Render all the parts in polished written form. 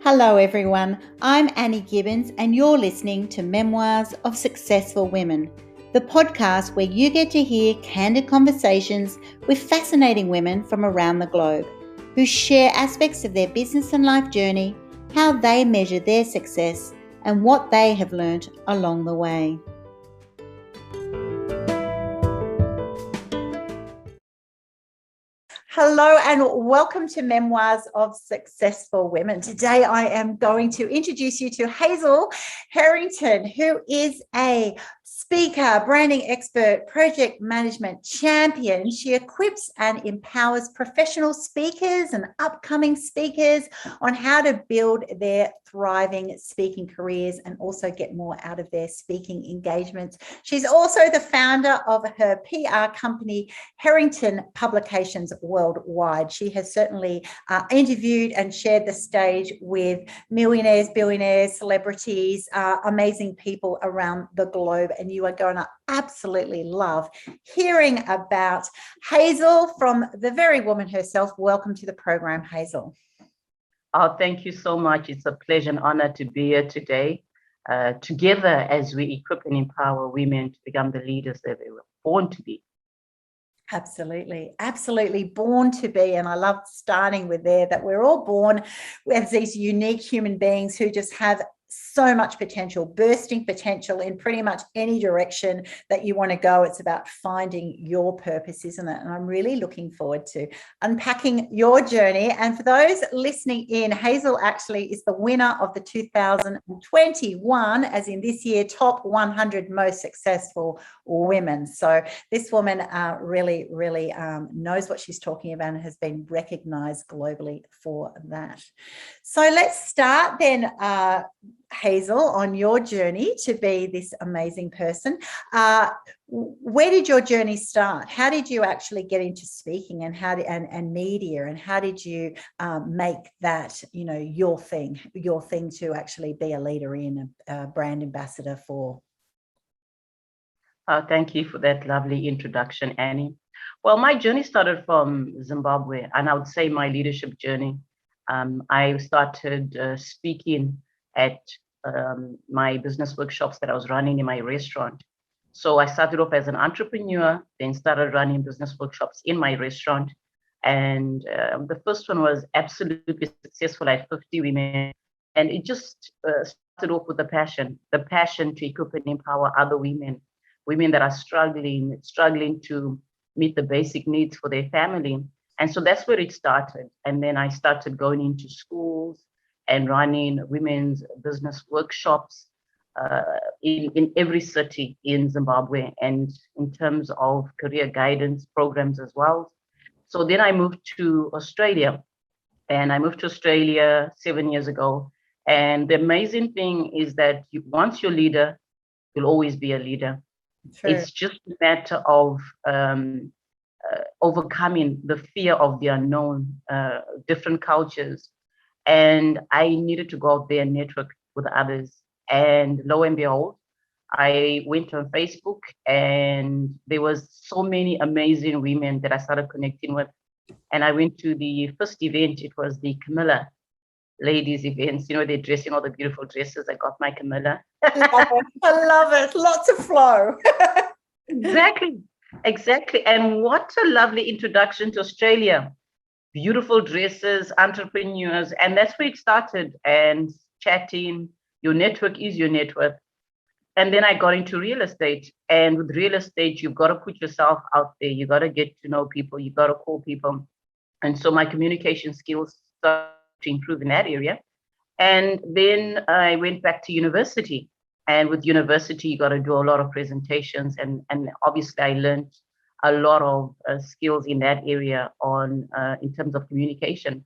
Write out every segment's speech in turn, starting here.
Hello everyone, I'm Annie Gibbins and you're listening to Memoirs of Successful Women, the podcast where you get to hear candid conversations with fascinating women from around the globe who share aspects of their business and life journey, how they measure their success and what they have learnt along the way. Hello and welcome to Memoirs of Successful Women. Today I am going to introduce you to Hazel Herrington, who is a speaker, branding expert, project management champion. She equips and empowers professional speakers and upcoming speakers on how to build their thriving speaking careers and also get more out of their speaking engagements. She's also the founder of her PR company, Herrington Publications Worldwide. She has certainly interviewed and shared the stage with millionaires, billionaires, celebrities, amazing people around the globe. And you are going to absolutely love hearing about Hazel from the very woman herself. Welcome to the program, Hazel. Oh, thank you so much. It's a pleasure and honor to be here today, together as we equip and empower women to become the leaders that they were born to be. Absolutely, absolutely born to be. And I love starting with there that we're all born as these unique human beings who just have so much potential, bursting potential in pretty much any direction that you want to go. It's about finding your purpose, isn't it? And I'm really looking forward to unpacking your journey. And for those listening in, Hazel actually is the winner of the 2021, as in this year, top 100 most successful women. So this woman really knows what she's talking about and has been recognized globally for that. So let's start then, Hazel, on your journey to be this amazing person. Where did your journey start? How did you actually get into speaking and media, and how did you make that, your thing to actually be a leader in, a brand ambassador for? Thank you for that lovely introduction, Annie. Well, my journey started from Zimbabwe, and I would say my leadership journey. I started speaking at my business workshops that I was running in my restaurant. So I started off as an entrepreneur, then started running business workshops in my restaurant. And the first one was absolutely successful. I had 50 women. And it just started off with the passion to equip and empower other women that are struggling to meet the basic needs for their family. And so that's where it started. And then I started going into schools and running women's business workshops in every city in Zimbabwe, and in terms of career guidance programs as well. So then I moved to Australia, and I moved to Australia 7 years ago. And the amazing thing is that once you're a leader, you'll always be a leader. Sure. It's just a matter of overcoming the fear of the unknown, different cultures. And I needed to go out there and network with others. And lo and behold, I went on Facebook, and there was so many amazing women that I started connecting with. And I went to the first event. It was the Camilla ladies events. They're dressing all the beautiful dresses. I got my Camilla. I love it. Lots of flow. Exactly. And what a lovely introduction to Australia. Beautiful dresses, entrepreneurs, and that's where it started. And chatting, your network is your network. And then I got into real estate. And with real estate, you've got to put yourself out there. You got to get to know people. You got to call people. And so my communication skills started to improve in that area. And then I went back to university. And with university, you got to do a lot of presentations. And obviously, I learned a lot of skills in that area in terms of communication.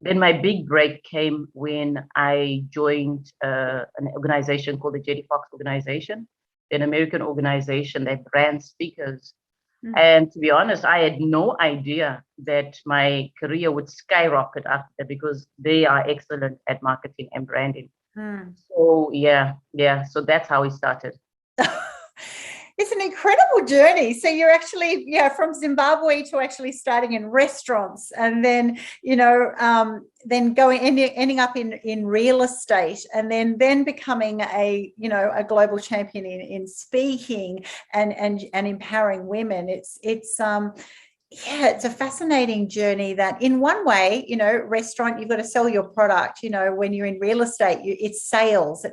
Then my big break came when I joined an organization called the J.D. Fox organization, an American organization that brands speakers. Mm-hmm. And to be honest, I had no idea that my career would skyrocket after, because they are excellent at marketing and branding. So so that's how it started. It's an incredible journey. So you're actually, from Zimbabwe to actually starting in restaurants, and then, then ending up in real estate, and then becoming a global champion in speaking and empowering women. It's a fascinating journey that in one way, restaurant, you've got to sell your product. When you're in real estate, it's sales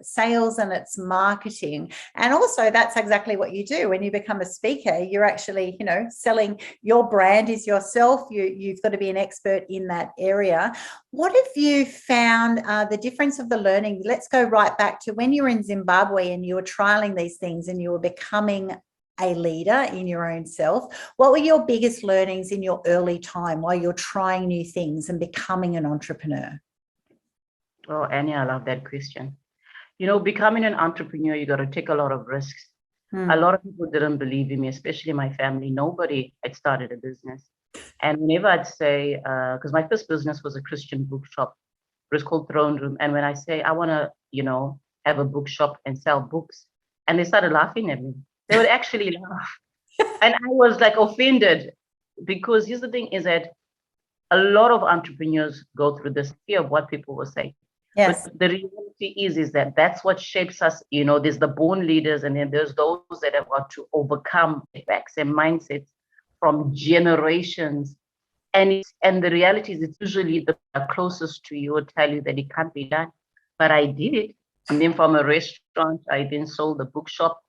and it's marketing. And also that's exactly what you do. When you become a speaker, you're actually, selling your brand is yourself. You've got to be an expert in that area. What have you found the difference of the learning? Let's go right back to when you were in Zimbabwe and you were trialing these things and you were becoming a leader in your own self. What were your biggest learnings in your early time while you're trying new things and becoming an entrepreneur? Oh, Annie, I love that question. Becoming an entrepreneur, you got to take a lot of risks. A lot of people didn't believe in me, especially my family. Nobody had started a business. And whenever I'd say, because my first business was a Christian bookshop, it was called Throne Room. And when I say, I want to, have a bookshop and sell books, and they started laughing at me. They would actually laugh. And I was like offended, because here's the thing is that a lot of entrepreneurs go through this fear of what people will say. Yes. But the reality is that that's what shapes us. There's the born leaders, and then there's those that have got to overcome effects and mindsets from generations. And the reality is it's usually the closest to you will tell you that it can't be done. But I did it. And then from a restaurant, I then sold the bookshop.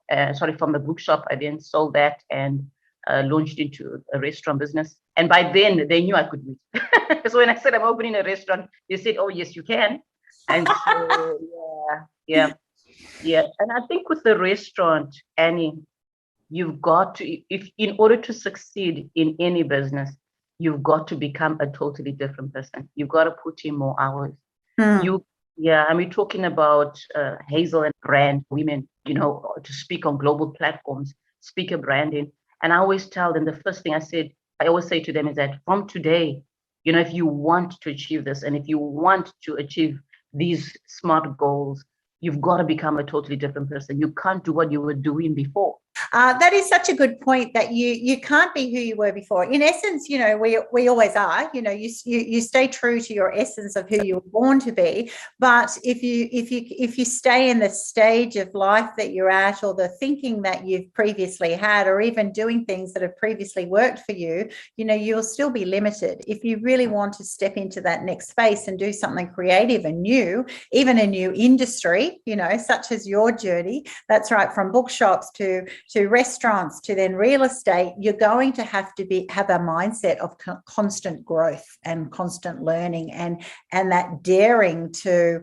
From the bookshop, I then sold that and launched into a restaurant business. And by then, they knew I could do it. So when I said I'm opening a restaurant, they said, "Oh, yes, you can." And so, yeah. And I think with the restaurant, Annie, you've got to, in order to succeed in any business, you've got to become a totally different person. You've got to put in more hours. And we're talking about Hazel and brand women, to speak on global platforms, speaker branding. And I always tell them, the first thing I always say to them is that from today, if you want to achieve this, and if you want to achieve these smart goals, you've got to become a totally different person. You can't do what you were doing before. That is such a good point, that you can't be who you were before. In essence, we always are. You stay true to your essence of who you were born to be. But if you stay in the stage of life that you're at, or the thinking that you've previously had, or even doing things that have previously worked for you, you'll still be limited. If you really want to step into that next space and do something creative and new, even a new industry, such as your journey, that's right, from bookshops to restaurants to then real estate, you're going to have a mindset of constant growth and constant learning, and that daring to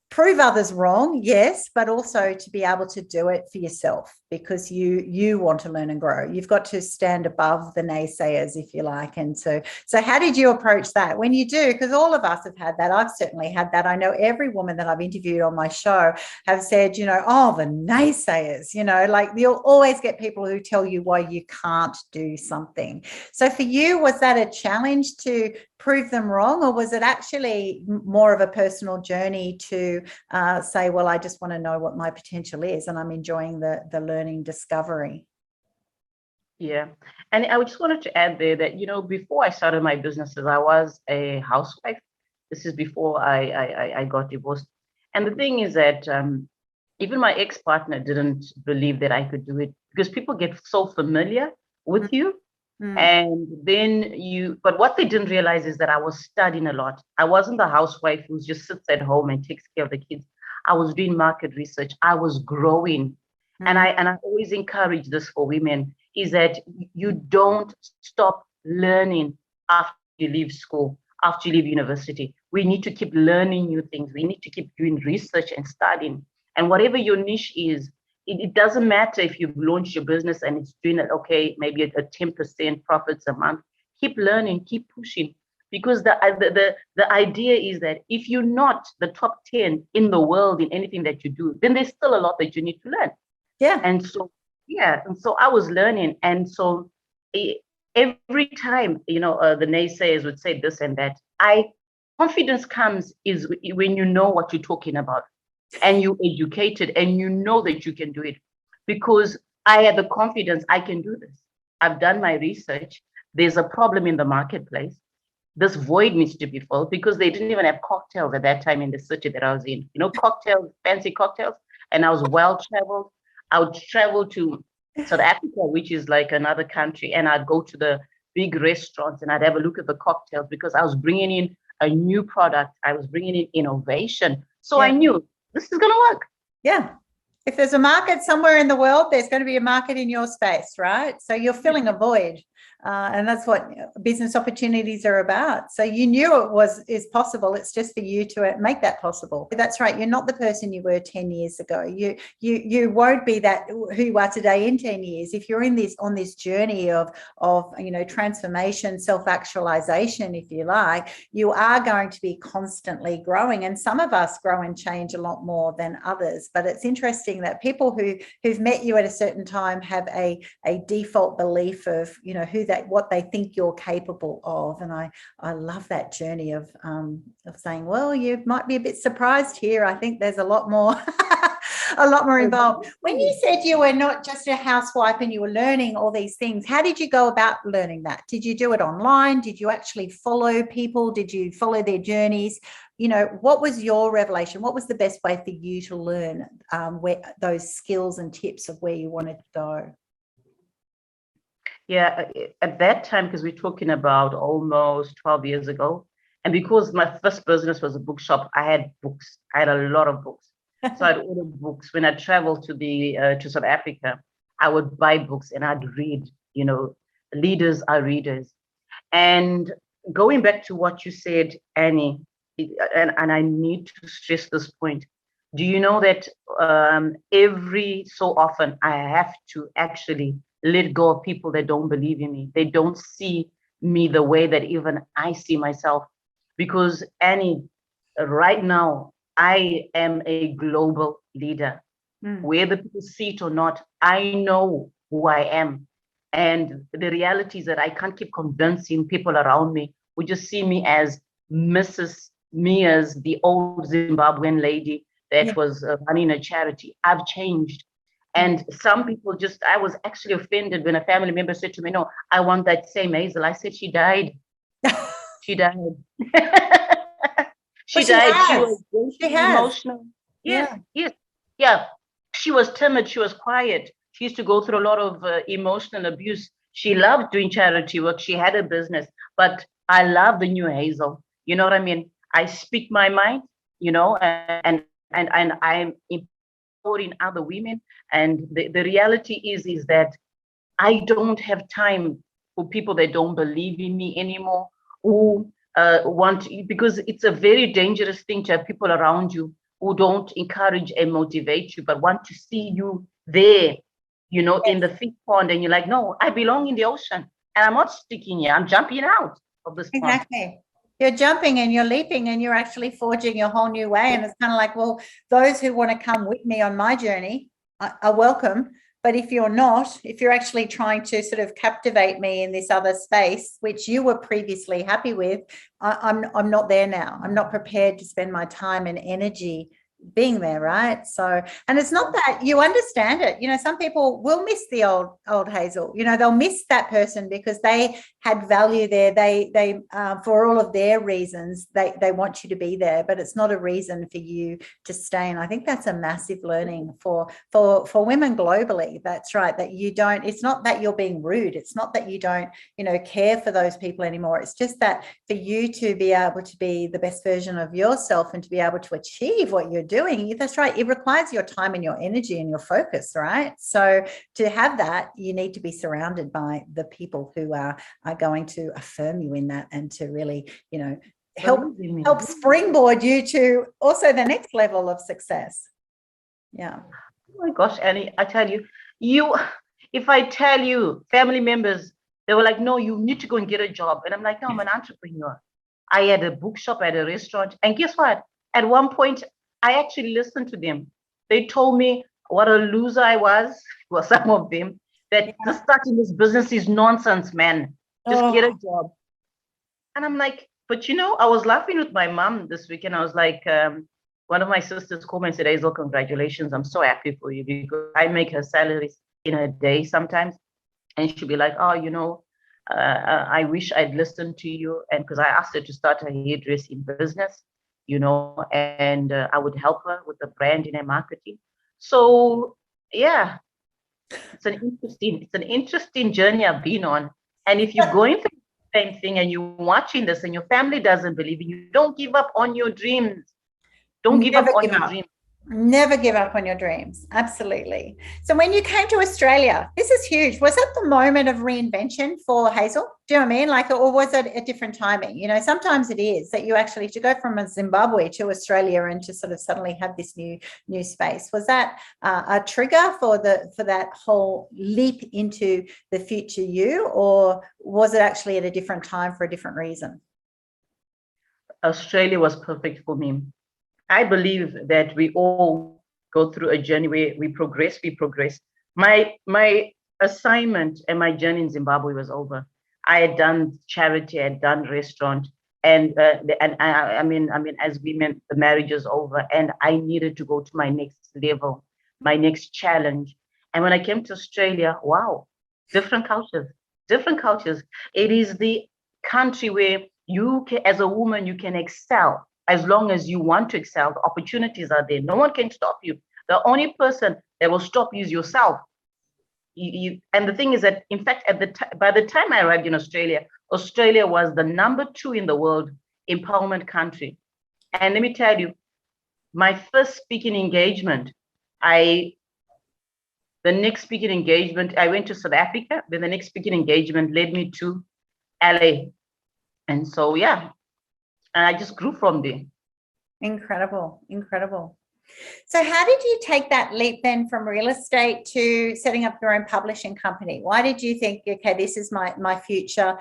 prove others wrong, yes, but also to be able to do it for yourself, because you want to learn and grow. You've got to stand above the naysayers, if you like. And so how did you approach that when you do? Because all of us have had that. I've certainly had that. I know every woman that I've interviewed on my show have said, oh, the naysayers, like you'll always get people who tell you why you can't do something. So for you, was that a challenge to prove them wrong, or was it actually more of a personal journey to say, well, I just want to know what my potential is, and I'm enjoying the learning discovery? Yeah. And I just wanted to add there that, before I started my businesses, I was a housewife. This is before I got divorced. And the thing is that even my ex-partner didn't believe that I could do it, because people get so familiar with you. And then but what they didn't realize is that I was studying a lot. I wasn't the housewife who just sits at home and takes care of the kids. I was doing market research. I was growing. And I always encourage this for women, is that you don't stop learning after you leave school, after you leave university. We need to keep learning new things. We need to keep doing research and studying. And whatever your niche is, it doesn't matter if you've launched your business and it's doing okay, maybe a 10% profits a month. Keep learning, keep pushing, because the idea is that if you're not the top 10 in the world in anything that you do, then there's still a lot that you need to learn. Yeah. And so I was learning, and so every time the naysayers would say this and that, confidence comes is when you know what you're talking about, and you're educated, and you know that you can do it. Because I had the confidence, I can do this. I've done my research. There's a problem in the marketplace. This void needs to be filled, because they didn't even have cocktails at that time in the city that I was in. You know, cocktails, fancy cocktails. And I was well traveled. I would travel to South Africa, which is like another country, and I'd go to the big restaurants and I'd have a look at the cocktails, because I was bringing in a new product. I was bringing in innovation. So I knew this is going to work. Yeah. If there's a market somewhere in the world, there's going to be a market in your space, right? So you're filling a void. And that's what business opportunities are about. So you knew is possible. It's just for you to make that possible. That's right. You're not the person you were 10 years ago. You won't be that who you are today in 10 years. If you're on this journey of transformation, self-actualization, if you like, you are going to be constantly growing. And some of us grow and change a lot more than others. But it's interesting that people who've met you at a certain time have a default belief of, what they think you're capable of. And I love that journey of saying, well, you might be a bit surprised here. I think there's a lot more involved. When you said you were not just a housewife and you were learning all these things, how did you go about learning that? Did you do it online? Did you actually follow people? Did you follow their journeys? What was your revelation? What was the best way for you to learn where those skills and tips of where you wanted to go? Yeah, at that time, because we're talking about almost 12 years ago, and because my first business was a bookshop, I had books. I had a lot of books. So I'd order books. When I traveled to South Africa, I would buy books and I'd read. Leaders are readers. And going back to what you said, Annie, and I need to stress this point. Do you know that every so often I have to actually let go of people that don't believe in me? They don't see me the way that even I see myself. Because Annie, right now, I am a global leader. Whether people see it or not, I know who I am. And the reality is that I can't keep convincing people around me who just see me as the old Zimbabwean lady that was running a charity. I've changed. And some people I was actually offended when a family member said to me, no, I want that same Hazel. I said, she died. She died. She died. She was emotional. Yes. Yeah. She was timid. She was quiet. She used to go through a lot of emotional abuse. She loved doing charity work. She had a business. But I love the new Hazel. You know what I mean? I speak my mind, and I'm empowering other women. And the reality is that I don't have time for people that don't believe in me anymore, who because it's a very dangerous thing to have people around you who don't encourage and motivate you, but want to see you there, in the fish pond. And you're like, no, I belong in the ocean and I'm not sticking here. I'm jumping out of this pond. Exactly. You're jumping and you're leaping and you're actually forging a whole new way. And it's kind of like, well, those who want to come with me on my journey are welcome. But if you're actually trying to sort of captivate me in this other space, which you were previously happy with, I'm not there now. I'm not prepared to spend my time and energy being there, right? So, and it's not that you understand it. Some people will miss the old Hazel. They'll miss that person because they had value there. They for all of their reasons, they want you to be there, but it's not a reason for you to stay. And I think that's a massive learning for women globally. That's right. That you don't. It's not that you're being rude. It's not that you don't, care for those people anymore. It's just that for you to be able to be the best version of yourself and to be able to achieve what you're doing, that's right, it requires your time and your energy and your focus, right? So to have that, you need to be surrounded by the people who are going to affirm you in that and to really, help springboard you to also the next level of success. Yeah. Oh my gosh, Annie, I tell you, if I tell you, family members, they were like, no, you need to go and get a job. And I'm like, no, I'm an entrepreneur. I had a bookshop, I had a restaurant. And guess what? At one point, I actually listened to them. They told me what a loser I was, well, some of them, that just starting this business is nonsense, man. Just get a job. And I'm like, but I was laughing with my mom this weekend. I was like, one of my sisters called me and said, Hazel, congratulations. I'm so happy for you because I make her salaries. in a day sometimes. And she'll be like, oh, I wish I'd listened to you. And because I asked her to start a hairdressing business, and I would help her with the branding and marketing. So yeah, it's an interesting journey I've been on. And if you're going through the same thing and you're watching this and your family doesn't believe in you, don't give up on your dreams. Don't give up on your dreams. Never give up on your dreams. Absolutely. So when you came to Australia, this is huge. Was that the moment of reinvention for Hazel? Do you know what I mean? Like, or was it a different timing? Sometimes it is that you actually, to go from Zimbabwe to Australia and to sort of suddenly have this new space. Was that a trigger for that whole leap into the future you, or was it actually at a different time for a different reason? Australia was perfect for me. I believe that we all go through a journey where we progress. My assignment and my journey in Zimbabwe was over. I had done charity, I had done restaurant, and I mean, as women, the marriage is over, and I needed to go to my next level, my next challenge. And when I came to Australia, wow, different cultures. It is the country where you can, as a woman, you can excel. As long as you want to excel, the opportunities are there. No one can stop you. The only person that will stop you is yourself. And the thing is that, in fact, by the time I arrived in Australia, Australia was the number 2 in the world empowerment country. And let me tell you, my first speaking engagement, I went to South Africa. Then the next speaking engagement led me to LA. And so, yeah. And I just grew from there. Incredible. So how did you take that leap then from real estate to setting up your own publishing company? Why did you think, okay, this is my future?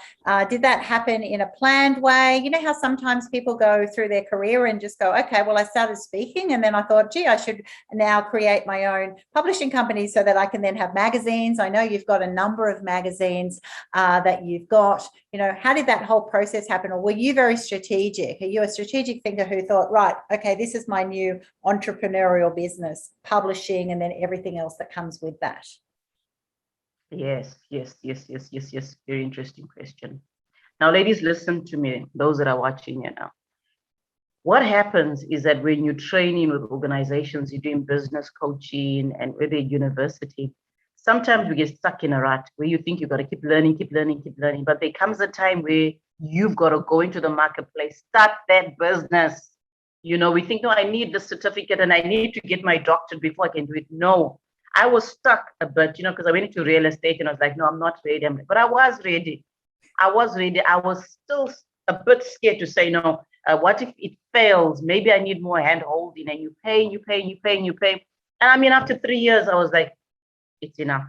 Did that happen in a planned way? You know how sometimes people go through their career and just go, okay, well, I started speaking and then I thought, gee, I should now create my own publishing company so that I can then have magazines. I know you've got a number of magazines that you've got. How did that whole process happen? Or were you very strategic? Are you a strategic thinker who thought, right, okay, this is my new entrepreneurial business, publishing, and then everything else that comes with that? Yes. Very interesting question. Now, ladies, listen to me, those that are watching now. What happens is that when you're training with organizations, you're doing business coaching and with a university, sometimes we get stuck in a rut where you think you've got to keep learning. But there comes a time where you've got to go into the marketplace, start that business. We think, no, I need the certificate and I need to get my doctorate before I can do it. No, I was stuck a bit, because I went into real estate and I was like, no, I'm not ready. But I was ready. I was still a bit scared to say, no, what if it fails? Maybe I need more hand holding, and you pay. And after 3 years, I was like, it's enough.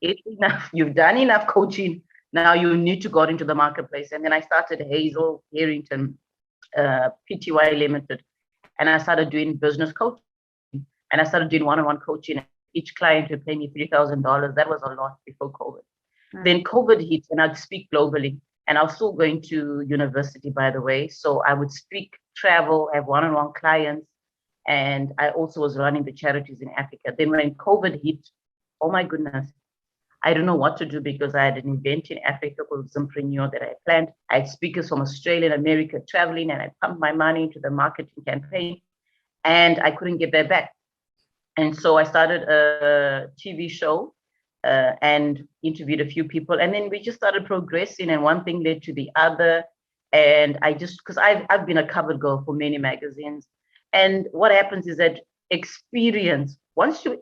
It's enough. You've done enough coaching. Now you need to go into the marketplace. And then I started Hazel, Herrington, Pty Limited, and I started doing business coaching, and I started doing one-on-one coaching. Each client would pay me $3,000. That was a lot before COVID. Then COVID hit, and I'd speak globally, and I was still going to university, by the way. So I would speak, travel, have one-on-one clients, and I also was running the charities in Africa. Then when COVID hit, oh my goodness, I don't know what to do, because I had an event in Africa called Entrepreneurship that I planned. I had speakers from Australia and America traveling, and I pumped my money into the marketing campaign, and I couldn't get that back. And so I started a TV show and interviewed a few people, and then we just started progressing, and one thing led to the other. And because I've been a cover girl for many magazines, and what happens is that experience, once you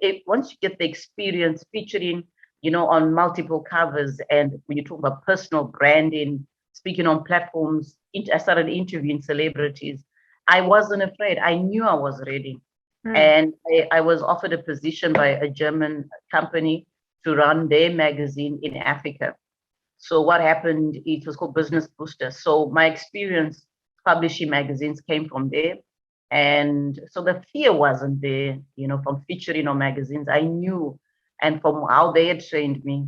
get the experience featuring, on multiple covers, and when you talk about personal branding, speaking on platforms, I started interviewing celebrities. I wasn't afraid. I knew I was ready. And I was offered a position by a German company to run their magazine in Africa. So what happened, it was called Business Booster. So my experience publishing magazines came from there. And so the fear wasn't there, from featuring on magazines. I knew, and from how they had trained me.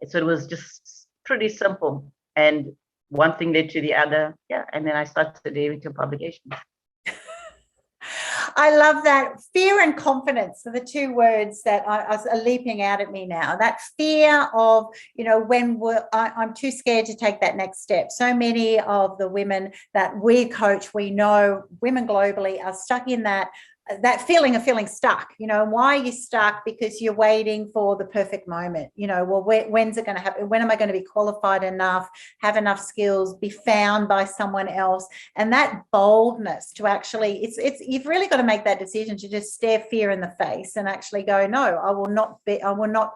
So it was just pretty simple. And one thing led to the other. Yeah. And then I started Herrington Publications. I love that. Fear and confidence are the two words that are leaping out at me now. That fear of, when I'm too scared to take that next step. So many of the women that we coach, we know women globally are stuck in that feeling of feeling stuck. Why are you stuck? Because you're waiting for the perfect moment. Well, when's it going to happen? When am I going to be qualified enough, have enough skills, be found by someone else? And that boldness to actually, you've really got to make that decision to just stare fear in the face and actually go, no, I will not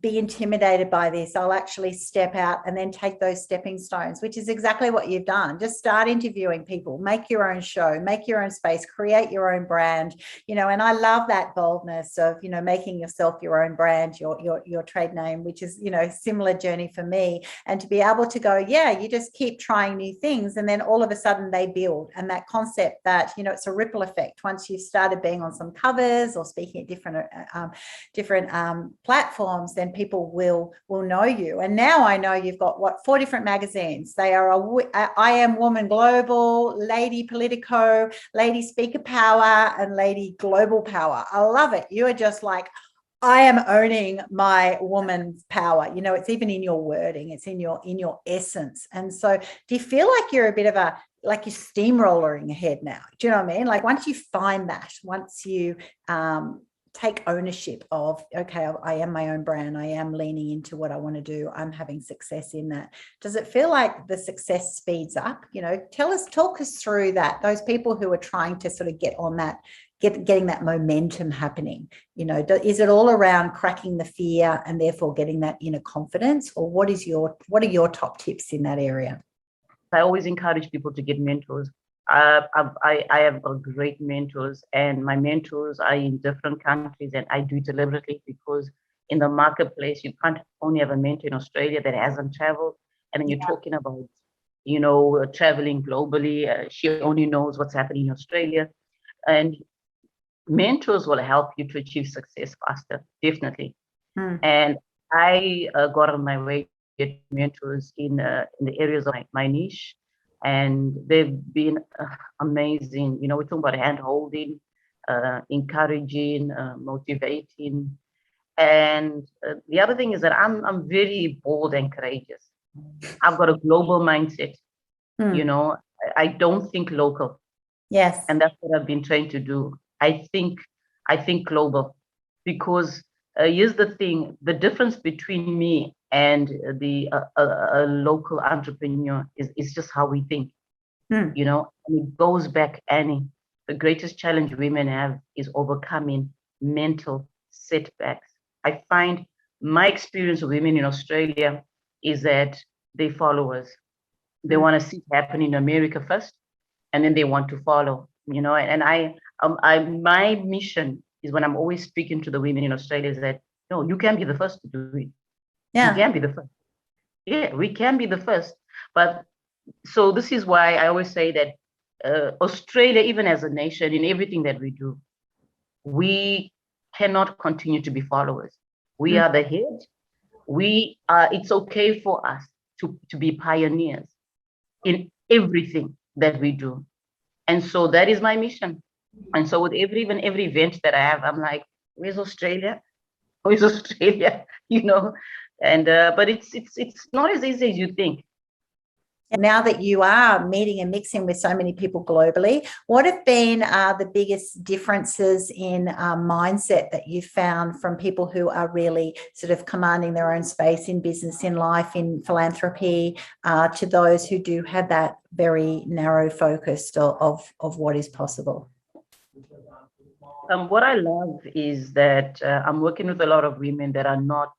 be intimidated by this. I'll actually step out and then take those stepping stones, which is exactly what you've done. Just start interviewing people, make your own show, make your own space, create your own brand, and I love that boldness of, making yourself your own brand, your trade name, which is, similar journey for me. And to be able to go, you just keep trying new things. And then all of a sudden they build. And that concept that, it's a ripple effect. Once you've started being on some covers or speaking at different platforms, then people will know you. And now I know you've got 4 different magazines. They are I Am Woman Global, Lady Politico, Lady Speaker Power, and Lady Global Power. I love it. You are just like, I am owning my woman's power. It's even in your wording, it's in your essence. And so do you feel like you're a bit of like you're steamrolling ahead now? Do you know what I mean? Like once you find that, once you take ownership of, okay, I am my own brand, I am leaning into what I want to do, I'm having success in that. Does it feel like the success speeds up? Talk us through that, those people who are trying to sort of get on that, getting that momentum happening. Is it all around cracking the fear and therefore getting that inner confidence, or what are your top tips in that area? I always encourage people to get mentors. I have great mentors, and my mentors are in different countries, and I do it deliberately because in the marketplace, you can't only have a mentor in Australia that hasn't traveled. And then you're talking about, traveling globally. She only knows what's happening in Australia. And mentors will help you to achieve success faster, definitely. And I got on my way to get mentors in the areas of my niche. And they've been amazing. We're talking about hand-holding, encouraging, motivating. And the other thing is that I'm very bold and courageous. I've got a global mindset. I don't think local. Yes. And that's what I've been trying to do. I think global, because here's the thing: the difference between me and a local entrepreneur is just how we think. And it goes back, Annie. The greatest challenge women have is overcoming mental setbacks. I find my experience of women in Australia is that they follow us. They want to see it happen in America first, and then they want to follow. And my mission is, when I'm always speaking to the women in Australia, is that no, you can be the first to do it. Yeah. You can be the first. Yeah, we can be the first. But so this is why I always say that Australia, even as a nation, in everything that we do, we cannot continue to be followers. We are the head. It's okay for us to be pioneers in everything that we do. And so that is my mission. And so with every event that I have, I'm like, where's Australia? Where's Australia? And but it's not as easy as you think. Now that you are meeting and mixing with so many people globally, what have been the biggest differences in mindset that you've found from people who are really sort of commanding their own space in business, in life, in philanthropy, to those who do have that very narrow focus of what is possible? What I love is that I'm working with a lot of women that are not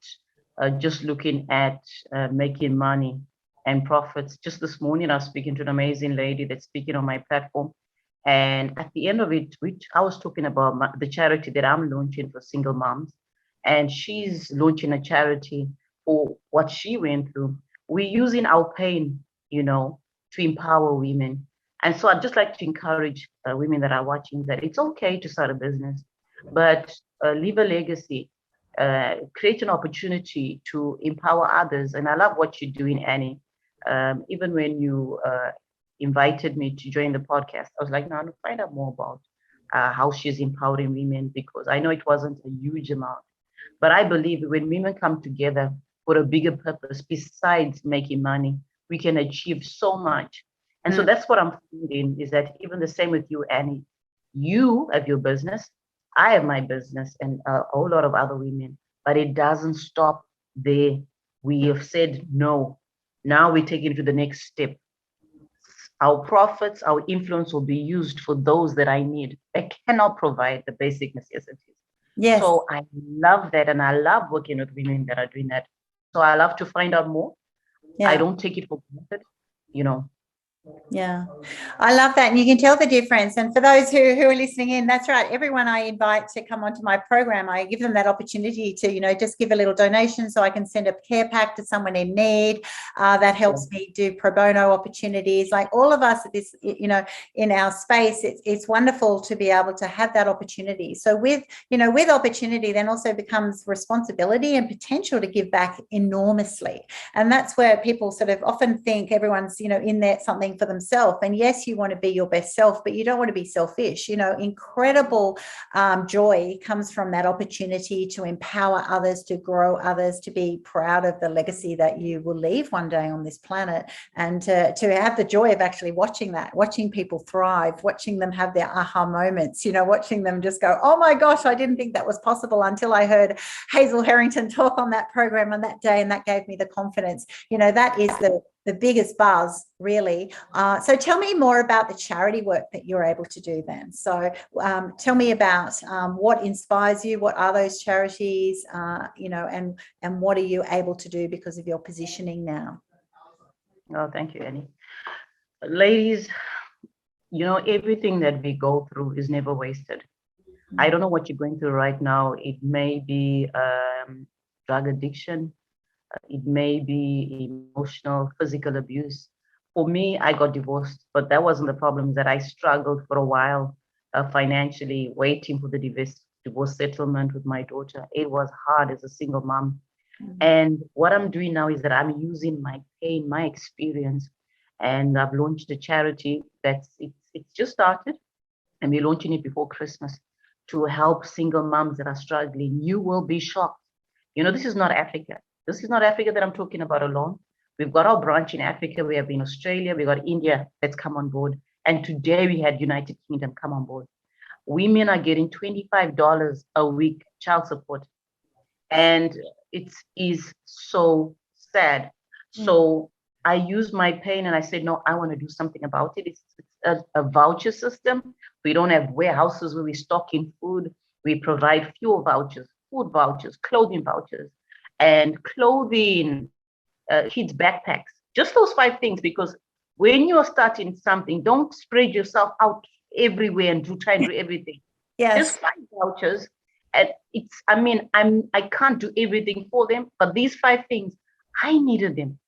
just looking at making money and profits. Just this morning, I was speaking to an amazing lady that's speaking on my platform. And at the end of it, I was talking about the charity that I'm launching for single moms. And she's launching a charity for what she went through. We're using our pain, to empower women. And so I'd just like to encourage women that are watching that it's okay to start a business, but leave a legacy, create an opportunity to empower others. And I love what you're doing, Annie. Even when you invited me to join the podcast, I was like, no, I'll find out more about how she's empowering women, because I know it wasn't a huge amount. But I believe when women come together for a bigger purpose, besides making money, we can achieve so much. And so that's what I'm feeling, is that even the same with you, Annie. You have your business, I have my business, and a whole lot of other women, but it doesn't stop there. We have said no. Now we take it to the next step. Our profits, our influence will be used for those that I need. I cannot provide the basic necessities. Yes. So I love that, and I love working with women that are doing that. So I love to find out more. Yeah. I don't take it for granted, you know. Yeah, I love that. And you can tell the difference. And for those who are listening in, that's right. Everyone I invite to come onto my program, I give them that opportunity to, you know, just give a little donation so I can send a care pack to someone in need. That helps me do pro bono opportunities. Like all of us at this, you know, in our space, it's wonderful to be able to have that opportunity. So with, you know, with opportunity then also becomes responsibility and potential to give back enormously. And that's where people sort of often think everyone's, you know, in there something for themselves. And yes, you want to be your best self, but you don't want to be selfish. You know, incredible joy comes from that opportunity to empower others, to grow others, to be proud of the legacy that you will leave one day on this planet, and to have the joy of actually watching that, watching people thrive, watching them have their aha moments, you know, watching them just go, oh my gosh, I didn't think that was possible until I heard Hazel Herrington talk on that program on that day, and that gave me the confidence. You know, that is the biggest buzz, really. So tell me more about the charity work that you're able to do then. So tell me about what inspires you, what are those charities, you know, and what are you able to do because of your positioning now? Oh, thank you, Annie. Ladies, you know, everything that we go through is never wasted. I don't know what you're going through right now. It may be drug addiction. It may be emotional, physical abuse. For me, I got divorced, but that wasn't the problem. That I struggled for a while financially, waiting for the divorce settlement with my daughter. It was hard as a single mom. And what I'm doing now is that I'm using my pain, my experience, and I've launched a charity it's just started, and we're launching it before Christmas to help single moms that are struggling. You will be shocked. You know, this is not Africa. This is not Africa that I'm talking about alone. We've got our branch in Africa. We have in Australia. We got India that's come on board. And today we had United Kingdom come on board. Women are getting $25 a week child support. And it is so sad. So I used my pain and I said, no, I want to do something about it. It's a voucher system. We don't have warehouses where we stock in food. We provide fuel vouchers, food vouchers, clothing vouchers, and clothing, kids' backpacks, just those 5 things. Because when you're starting something, don't spread yourself out everywhere and try and do everything. Yes. Just 5 vouchers. And I can't do everything for them, but these 5 things, I needed them.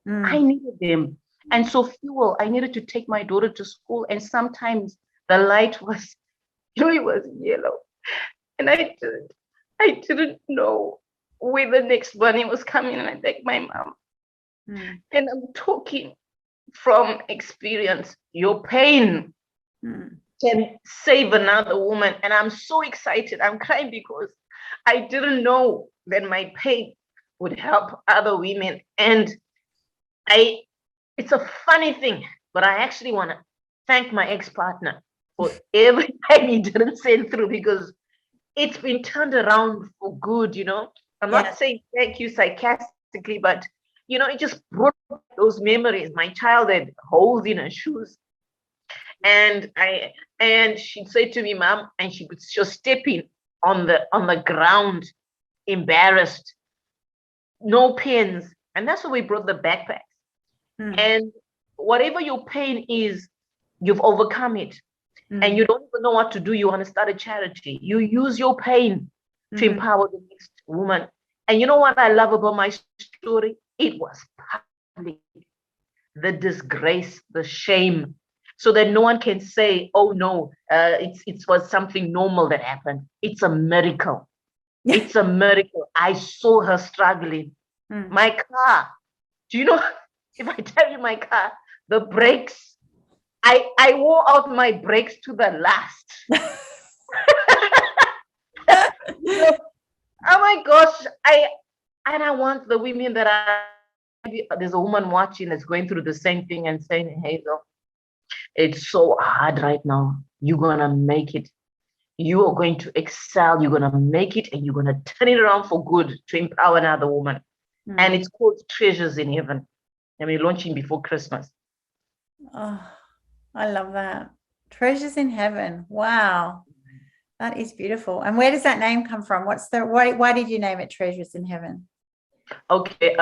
I needed them. And so fuel, I needed to take my daughter to school. And sometimes the light was, it was yellow. And I didn't know where the next bunny was coming, and I begged my mom. And I'm talking from experience. Your pain can save another woman. And I'm so excited. I'm crying because I didn't know that my pain would help other women. And it's a funny thing, but I actually want to thank my ex-partner for every time he didn't send through, because it's been turned around for good, you know. I'm not saying thank you sarcastically, but, you know, it just brought those memories. My child had holes in her shoes. And she'd say to me, Mom, and she was just stepping on the ground, embarrassed, no pins. And that's why we brought the backpacks. And whatever your pain is, you've overcome it. And you don't even know what to do. You want to start a charity. You use your pain to empower the next woman. And you know what I love about my story? It was public. The disgrace, the shame, so that no one can say, oh no, it was something normal that happened. It's a miracle. It's a miracle. I saw her struggling. My car, do you know, if I tell you my car, the brakes, I wore out my brakes to the last. Oh my gosh, I want the women that there's a woman watching that's going through the same thing and saying, Hazel, it's so hard right now. You're gonna make it. You are going to excel. You're gonna make it, and you're gonna turn it around for good to empower another woman. And it's called Treasures in Heaven. And we're launching before Christmas. Oh, I love that. Treasures in Heaven. Wow. That is beautiful. And where does that name come from? Why did you name it Treasures in Heaven? Okay.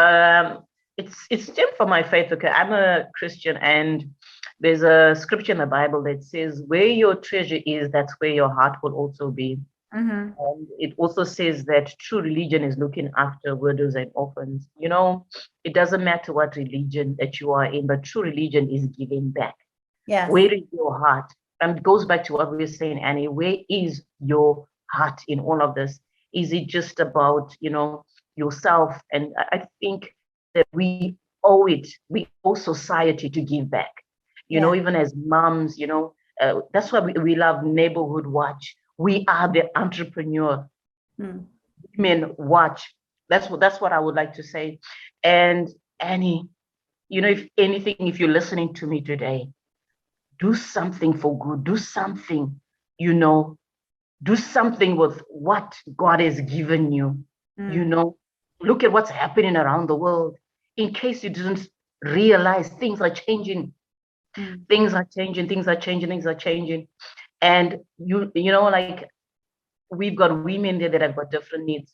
It's stemmed from my faith. Okay. I'm a Christian, and there's a scripture in the Bible that says, where your treasure is, that's where your heart will also be. Mm-hmm. And it also says that true religion is looking after widows and orphans. You know, it doesn't matter what religion that you are in, but true religion is giving back. Yes. Where is your heart? And it goes back to what we were saying, Annie. Where is your heart in all of this? Is it just about, yourself? And I think that we owe society to give back. Even as moms, that's why we love Neighborhood Watch. We are the entrepreneur women watch. That's what I would like to say. And Annie, if anything, if you're listening to me today, do something for good. Do something, do something with what God has given you. Look at what's happening around the world. In case you didn't realize, things are changing. Things are changing. And we've got women there that have got different needs.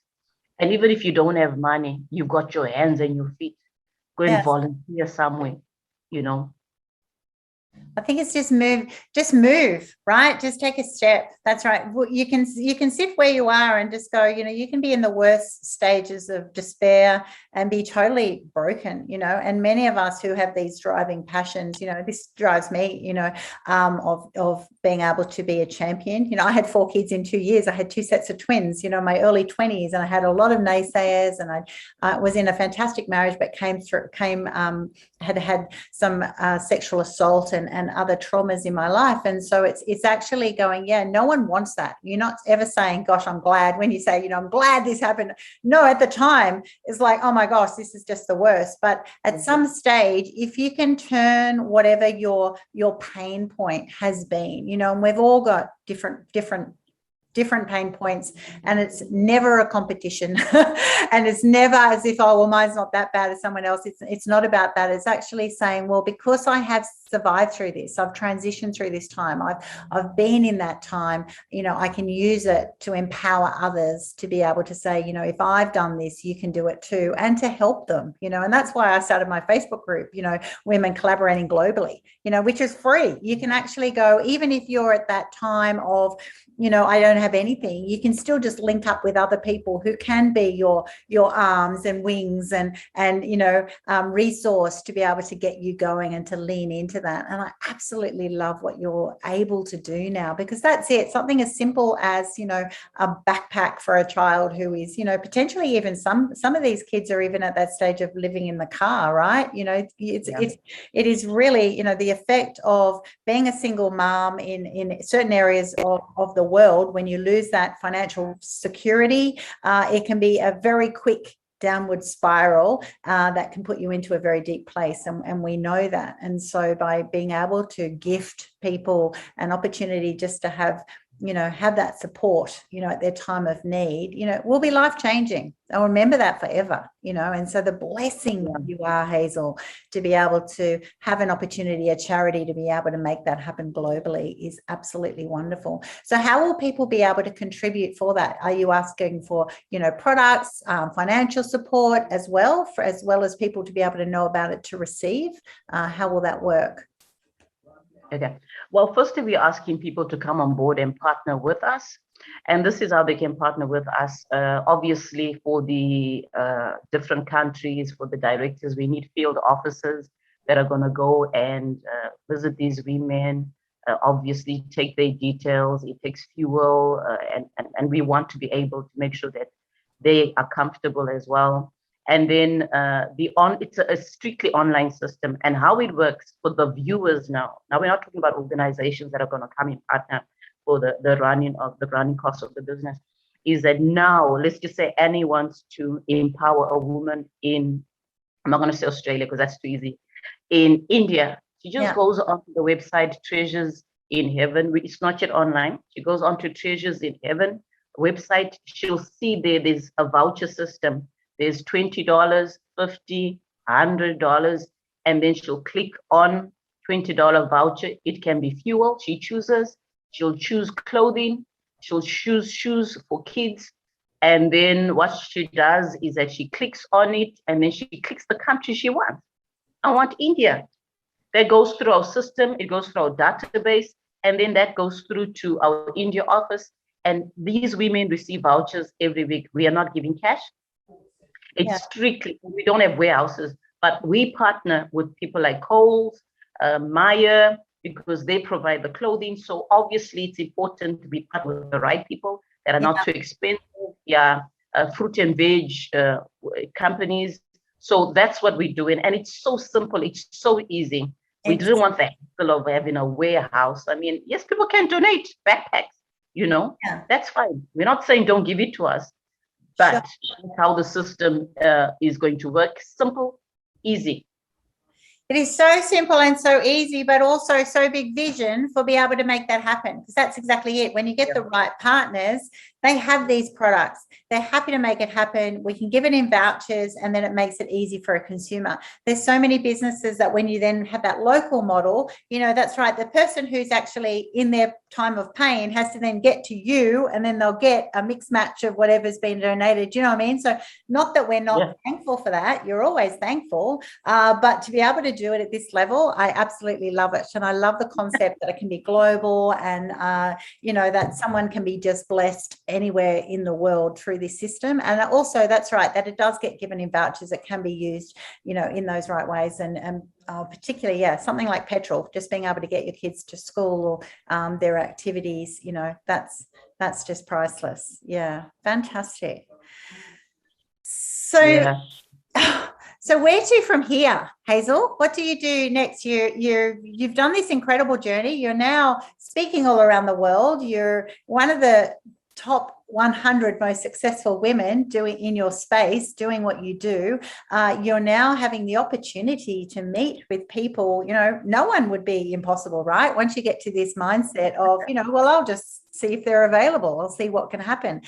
And even if you don't have money, you've got your hands and your feet. Go and volunteer somewhere, I think it's just move, right? Just take a step. That's right. You can sit where you are and just go, you can be in the worst stages of despair and be totally broken, and many of us who have these driving passions, this drives me, of being able to be a champion. I had 4 kids in 2 years. I had 2 sets of twins, my early 20s, and I had a lot of naysayers, and I was in a fantastic marriage, but had some sexual assault and other traumas in my life. And so it's actually going, no one wants that. You're not ever saying, gosh, I'm glad. When you say, I'm glad this happened. No, at the time it's like, oh my gosh, this is just the worst. But at some stage, if you can turn whatever your pain point has been, and we've all got different pain points, and it's never a competition and it's never as if, oh well, mine's not that bad as someone else. It's not about that. It's actually saying, well, because I have survived through this, I've transitioned through this time, I've been in that time, I can use it to empower others to be able to say, if I've done this, you can do it too, and to help them, and that's why I started my Facebook group, Women Collaborating Globally, which is free. You can actually go, even if you're at that time of, I don't have anything, you can still just link up with other people who can be your arms and wings and resource to be able to get you going and to lean into that. And I absolutely love what you're able to do now, because that's it. Something as simple as, a backpack for a child who is, potentially even some of these kids are even at that stage of living in the car, right? It is really, the effect of being a single mom in certain areas of the world. When you lose that financial security, it can be a very quick downward spiral that can put you into a very deep place, and we know that. And so by being able to gift people an opportunity just to have that support, at their time of need, will be life-changing. I'll remember that forever, and so the blessing you are, Hazel, to be able to have an opportunity, a charity, to be able to make that happen globally is absolutely wonderful. So how will people be able to contribute for that? Are you asking for, products, financial support as well as people to be able to know about it to receive? How will that work? Okay. Well, firstly, we're asking people to come on board and partner with us. And this is how they can partner with us. Obviously, for the different countries, for the directors, we need field officers that are going to go and visit these women, obviously take their details. It takes fuel, and we want to be able to make sure that they are comfortable as well. And then it's a strictly online system. And how it works for the viewers now we're not talking about organizations that are going to come in partner for the running cost of the business, is that now, let's just say Annie wants to empower a woman in, I'm not going to say Australia because that's too easy, in India. She just goes onto the website Treasures in Heaven. It's not yet online. She goes onto Treasures in Heaven website. She'll see there's a voucher system. There's $20, $50, $100, and then she'll click on $20 voucher. It can be fuel. She chooses. She'll choose clothing. She'll choose shoes for kids. And then what she does is that she clicks on it, and then she clicks the country she wants. I want India. That goes through our system. It goes through our database, and then that goes through to our India office. And these women receive vouchers every week. We are not giving cash. It's strictly, we don't have warehouses, but we partner with people like Kohl's, Maya, because they provide the clothing. So obviously it's important to be partnered with the right people that are not too expensive. Fruit and veg companies. So that's what we're doing. And it's so simple. It's so easy. We didn't want the hassle of having a warehouse. I mean, yes, people can donate backpacks, that's fine. We're not saying don't give it to us, but how the system is going to work. Simple, easy. It is so simple and so easy, but also so big vision for being able to make that happen. Because that's exactly it. When you get the right partners, they have these products. They're happy to make it happen. We can give it in vouchers, and then it makes it easy for a consumer. There's so many businesses that when you then have that local model, that's right. The person who's actually in their time of pain has to then get to you, and then they'll get a mix match of whatever's been donated. Do you know what I mean? So not that we're not thankful for that. You're always thankful. But to be able to do it at this level, I absolutely love it. And I love the concept that it can be global, and, that someone can be just blessed anywhere in the world through this system. And also, that's right, that it does get given in vouchers. It can be used, in those right ways. And particularly, something like petrol, just being able to get your kids to school or their activities, that's just priceless. Yeah, fantastic. So, so where to from here, Hazel? What do you do next? You've done this incredible journey. You're now speaking all around the world. You're one of the top 100 most successful women doing in your space, doing what you do. You're now having the opportunity to meet with people. No one would be impossible, right? Once you get to this mindset of, well, I'll just see if they're available. I'll see what can happen.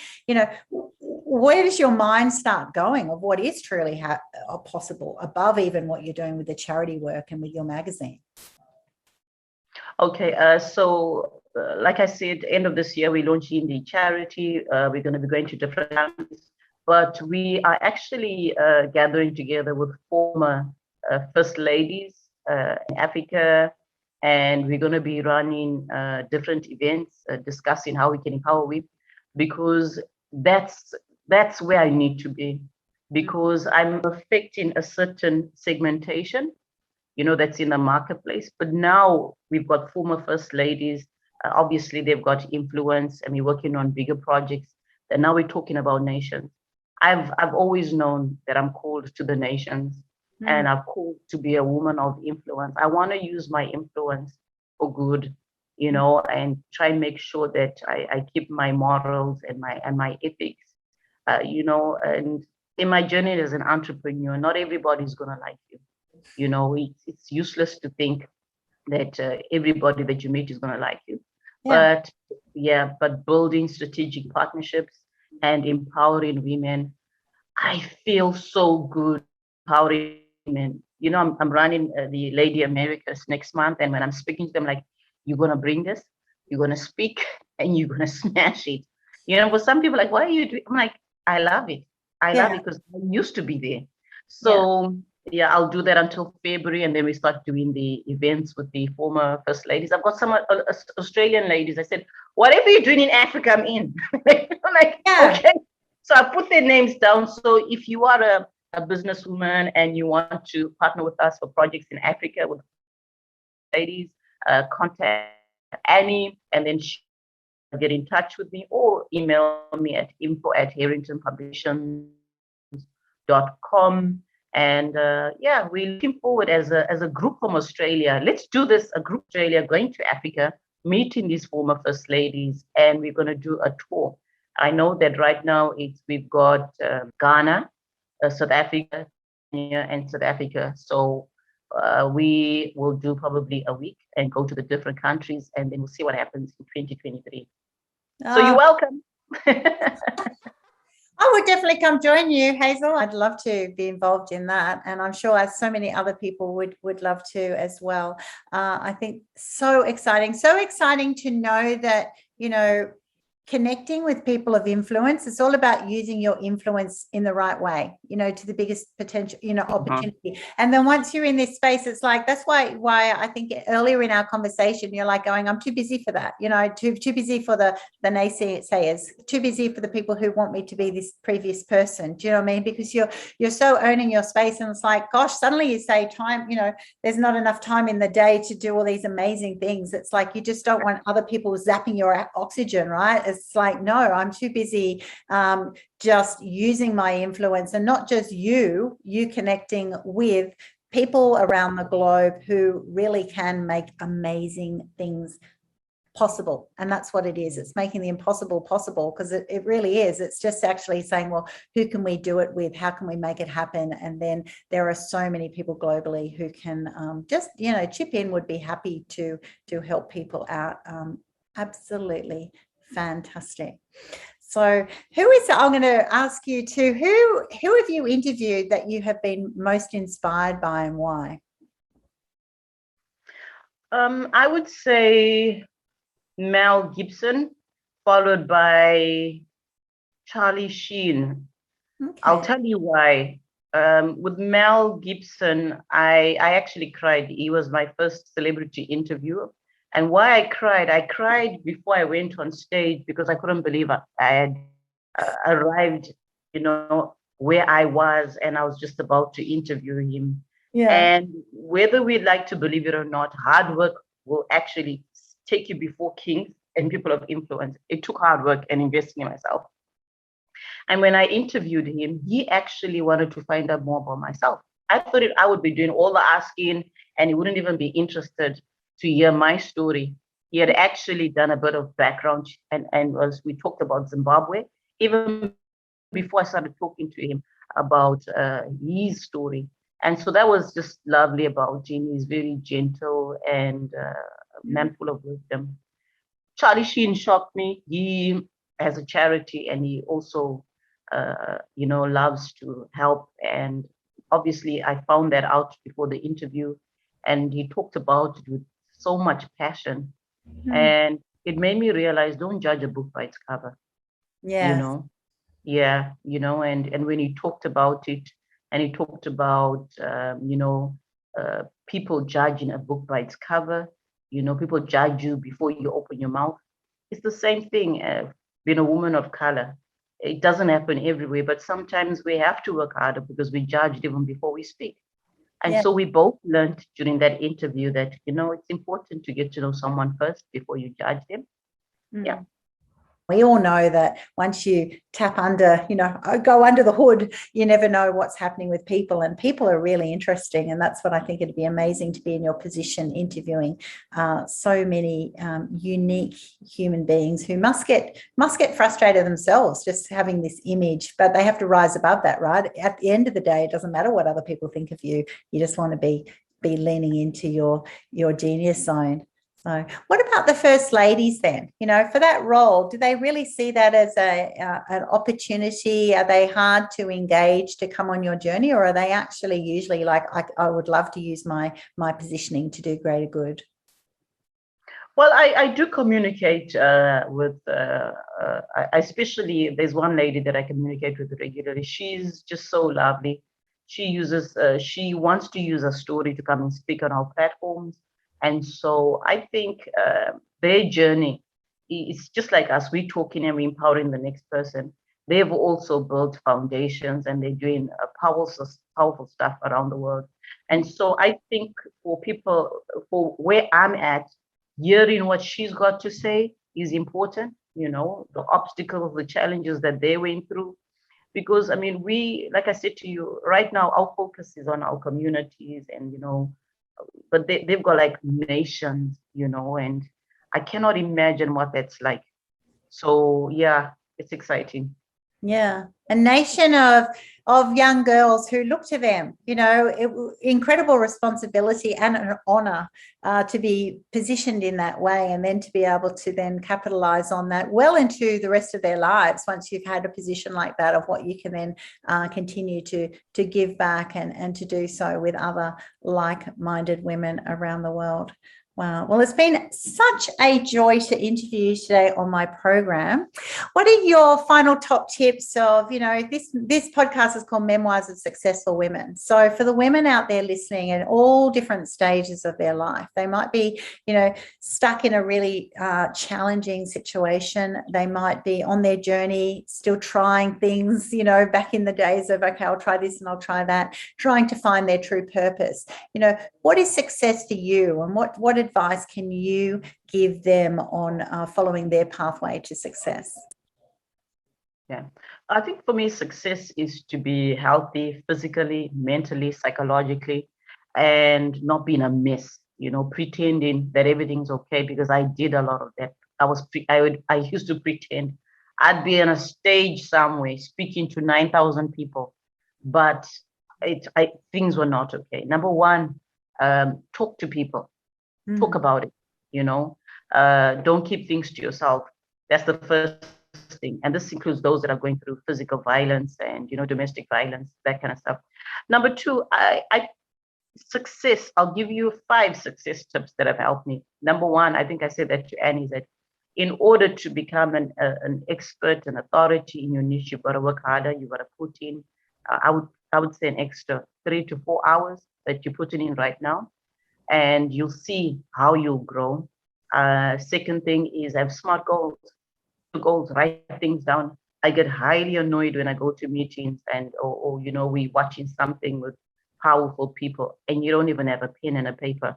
Where does your mind start going of what is truly possible above even what you're doing with the charity work and with your magazine? Okay, so like I said, end of this year, we're launching the charity. We're going to be going to different countries, but we are actually gathering together with former first ladies in Africa, and we're going to be running different events, discussing how we can empower women, because that's where I need to be, because I'm affecting a certain segmentation, that's in the marketplace. But now we've got former first ladies. Obviously, they've got influence, and we're working on bigger projects. And now we're talking about nations. I've always known that I'm called to the nations, and I'm called to be a woman of influence. I want to use my influence for good, and try and make sure that I keep my morals and my ethics, And in my journey as an entrepreneur, not everybody's gonna like you. It's useless to think that everybody that you meet is gonna like you. But building strategic partnerships and empowering women, I feel so good empowering women. I'm running the Lady Americas next month, and when I'm speaking to them, like, you're gonna bring this, you're gonna speak, and you're gonna smash it. For some people, like, what are you doing? I'm like, I love it. I love it because I used to be there. So I'll do that until February, and then we start doing the events with the former first ladies. I've got some Australian ladies. I said, whatever you're doing in Africa, I'm in. I'm like, okay. So I put their names down. So if you are a businesswoman and you want to partner with us for projects in Africa with ladies, contact Annie, and then get in touch with me, or email me at info@herringtonpublications.com. com. And yeah, we're looking forward as a group from Australia. Let's do this, a group Australia going to Africa, meeting these former first ladies, and we're going to do a tour. I know that right now we've got Ghana, South Africa, Kenya, and South Africa. So we will do probably a week and go to the different countries, and then we'll see what happens in 2023. So you're welcome. I would definitely come join you, Hazel. I'd love to be involved in that. And I'm sure as so many other people would love to as well. I think so exciting to know that, connecting with people of influence. It's all about using your influence in the right way, to the biggest potential, opportunity. And then once you're in this space, it's like, that's why I think earlier in our conversation, you're like going, I'm too busy for that, too busy for the naysayers, too busy for the people who want me to be this previous person. Do you know what I mean? Because you're so owning your space, and it's like, gosh, suddenly you say time, there's not enough time in the day to do all these amazing things. It's like, you just don't want other people zapping your oxygen, right? It's like, no, I'm too busy just using my influence, and not just you connecting with people around the globe who really can make amazing things possible. And that's what it is. It's making the impossible possible, because it really is. It's just actually saying, well, who can we do it with? How can we make it happen? And then there are so many people globally who can just, chip in, would be happy to help people out. Absolutely fantastic. So I'm going to ask you to, who have you interviewed that you have been most inspired by, and why? I would say Mel Gibson, followed by Charlie Sheen. Okay. I'll tell you why. With Mel Gibson, I actually cried. He was my first celebrity interview. And why I cried before I went on stage, because I couldn't believe I had arrived, where I was, and I was just about to interview him. Yeah. And whether we'd like to believe it or not, hard work will actually take you before kings and people of influence. It took hard work and investing in myself. And when I interviewed him, he actually wanted to find out more about myself. I thought I would be doing all the asking, and he wouldn't even be interested to hear my story. He had actually done a bit of background, and as we talked about Zimbabwe, even before I started talking to him about his story. And so that was just lovely about him. He's very gentle and a man full of wisdom. Charlie Sheen shocked me. He has a charity, and he also, loves to help. And obviously, I found that out before the interview, and he talked about it with so much passion. Mm-hmm. And it made me realize, don't judge a book by its cover. Yeah. Yeah. And when he talked about it, and he talked about, people judging a book by its cover, people judge you before you open your mouth. It's the same thing being a woman of color. It doesn't happen everywhere, but sometimes we have to work harder because we judged even before we speak. And so we both learned during that interview that, it's important to get to know someone first before you judge them. Mm. Yeah. We all know that once you tap under, go under the hood, you never know what's happening with people, and people are really interesting. And that's what I think it'd be amazing to be in your position, interviewing so many unique human beings who must get frustrated themselves just having this image, but they have to rise above that, right? At the end of the day, it doesn't matter what other people think of you. You just want to be leaning into your genius zone. So what about the first ladies then? For that role, do they really see that as an opportunity? Are they hard to engage to come on your journey, or are they actually usually like, I would love to use my positioning to do greater good? Well, I do communicate with, especially there's one lady that I communicate with regularly. She's just so lovely. She wants to use a story to come and speak on our platforms. And so I think their journey is just like us. We're talking and we're empowering the next person. They've also built foundations, and they're doing powerful stuff around the world. And so I think for people, for where I'm at, hearing what she's got to say is important. The obstacles, the challenges that they went through. Because I mean, like I said to you, right now, our focus is on our communities and, but they've got like nations, and I cannot imagine what that's like. So yeah, it's exciting. Yeah, a nation of young girls who look to them, incredible responsibility and an honor to be positioned in that way, and then to be able to then capitalize on that well into the rest of their lives once you've had a position like that, of what you can then continue to give back and to do so with other like-minded women around the world. Wow. Well, it's been such a joy to interview you today on my program. What are your final top tips of, this podcast is called Memoirs of Successful Women. So for the women out there listening at all different stages of their life, they might be, stuck in a really challenging situation. They might be on their journey, still trying things, back in the days of, okay, I'll try this and I'll try that, trying to find their true purpose. What is success for you, and what advice can you give them on following their pathway to success? Yeah, I think for me, success is to be healthy physically, mentally, psychologically, and not being a mess, pretending that everything's okay, because I did a lot of that. I used to pretend. I'd be on a stage somewhere speaking to 9,000 people, but things were not okay. Number one, talk to people. Talk about it, don't keep things to yourself. That's the first thing. And this includes those that are going through physical violence and, domestic violence, that kind of stuff. Number two, success. I'll give you 5 success tips that have helped me. Number one, I think I said that to Annie, that in order to become an expert, an authority in your niche, you've got to work harder. You've got to put in, I would say, an extra 3 to 4 hours that you're putting in right now, and you'll see how you'll grow. Second thing is have smart goals. Write things down. I get highly annoyed when I go to meetings and we watching something with powerful people and you don't even have a pen and a paper.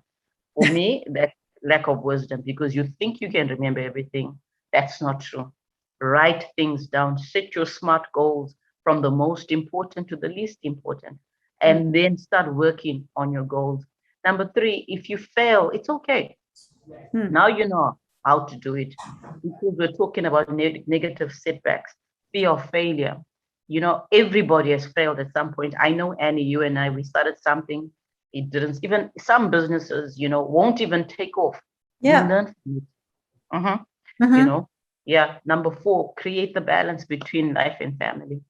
For me, that's lack of wisdom, because you think you can remember everything. That's not true. Write things down. Set your SMART goals from the most important to the least important, and then start working on your goals. Number 3, if you fail, it's okay. Now you know how to do it. Because we're talking about negative setbacks, fear of failure. Everybody has failed at some point. I know, Annie, you and I, we started something. It didn't. Even some businesses, won't even take off. Yeah. You learn from it. Yeah. Number 4, create the balance between life and family.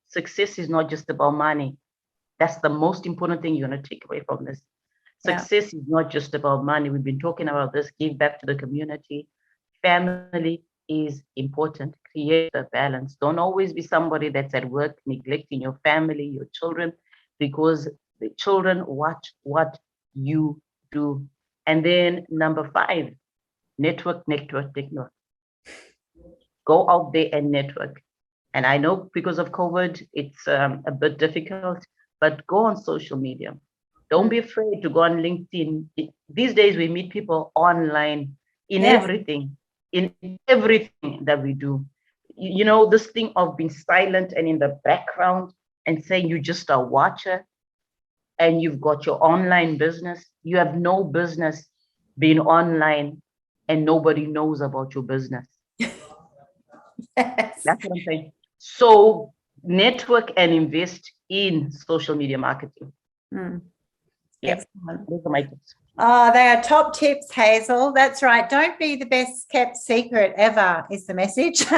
Success is not just about money. That's the most important thing you're going to take away from this. Success is not just about money. We've been talking about this. Give back to the community. Family is important. Create a balance. Don't always be somebody that's at work neglecting your family, your children, because the children watch what you do. And then number 5, network. Go out there and network. And I know because of COVID, it's a bit difficult, but go on social media. Don't be afraid to go on LinkedIn. These days, we meet people online in everything that we do. This thing of being silent and in the background and saying you're just a watcher and you've got your online business. You have no business being online and nobody knows about your business. That's what I'm saying. So network and invest in social media marketing. Yes, those are my tips. Oh, they are top tips, Hazel. That's right. Don't be the best kept secret ever is the message. Just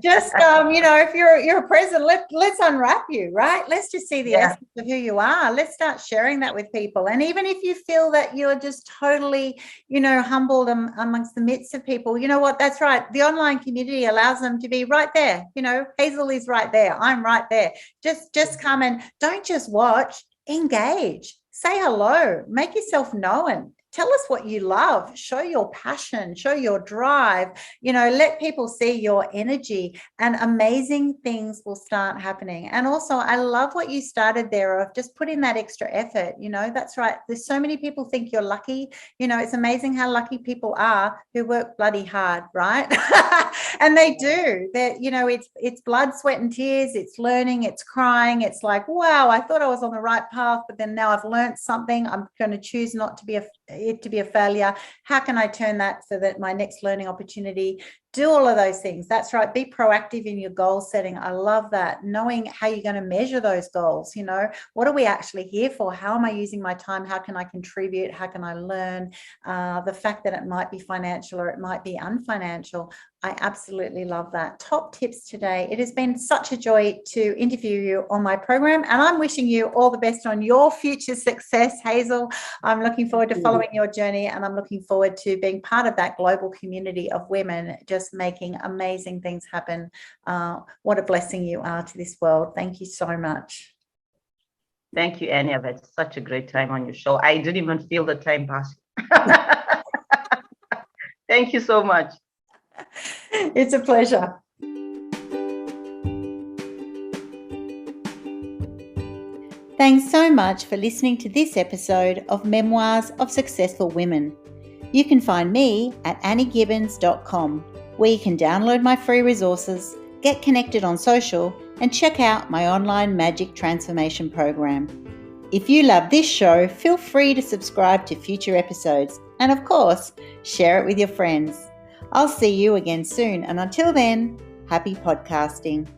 if you're a president, let's unwrap you, right? Let's just see the essence of who you are. Let's start sharing that with people. And even if you feel that you're just totally, humbled amongst the midst of people, you know what? That's right. The online community allows them to be right there. Hazel is right there. I'm right there. Just come and don't just watch, engage. Say hello, make yourself known, Tell us what you love. Show your passion, show your drive, let people see your energy, and amazing things will start happening. And also, I love what you started there of just put in that extra effort. That's right. There's so many people think you're lucky. It's amazing how lucky people are who work bloody hard, right? And they do. That, it's blood, sweat, and tears. It's learning, it's crying. It's like, wow, I thought I was on the right path, but then now I've learned something. I'm going to choose not to be a failure. How can I turn that so that my next learning opportunity? Do all of those things. That's right. Be proactive in your goal setting. I love that. Knowing how you're going to measure those goals. What are we actually here for? How am I using my time? How can I contribute? How can I learn? The fact that it might be financial or it might be unfinancial. I absolutely love that. Top tips today. It has been such a joy to interview you on my program, and I'm wishing you all the best on your future success, Hazel. I'm looking forward to following your journey, and I'm looking forward to being part of that global community of women just making amazing things happen. What a blessing you are to this world. Thank you so much. Thank you, Annie. I've had such a great time on your show. I didn't even feel the time pass. Thank you so much. It's a pleasure. Thanks so much for listening to this episode of Memoirs of Successful Women. You can find me at anniegibbins.com, where you can download my free resources, get connected on social, and check out my online magic transformation program. If you love this show, feel free to subscribe to future episodes, and of course, share it with your friends. I'll see you again soon, and until then, happy podcasting.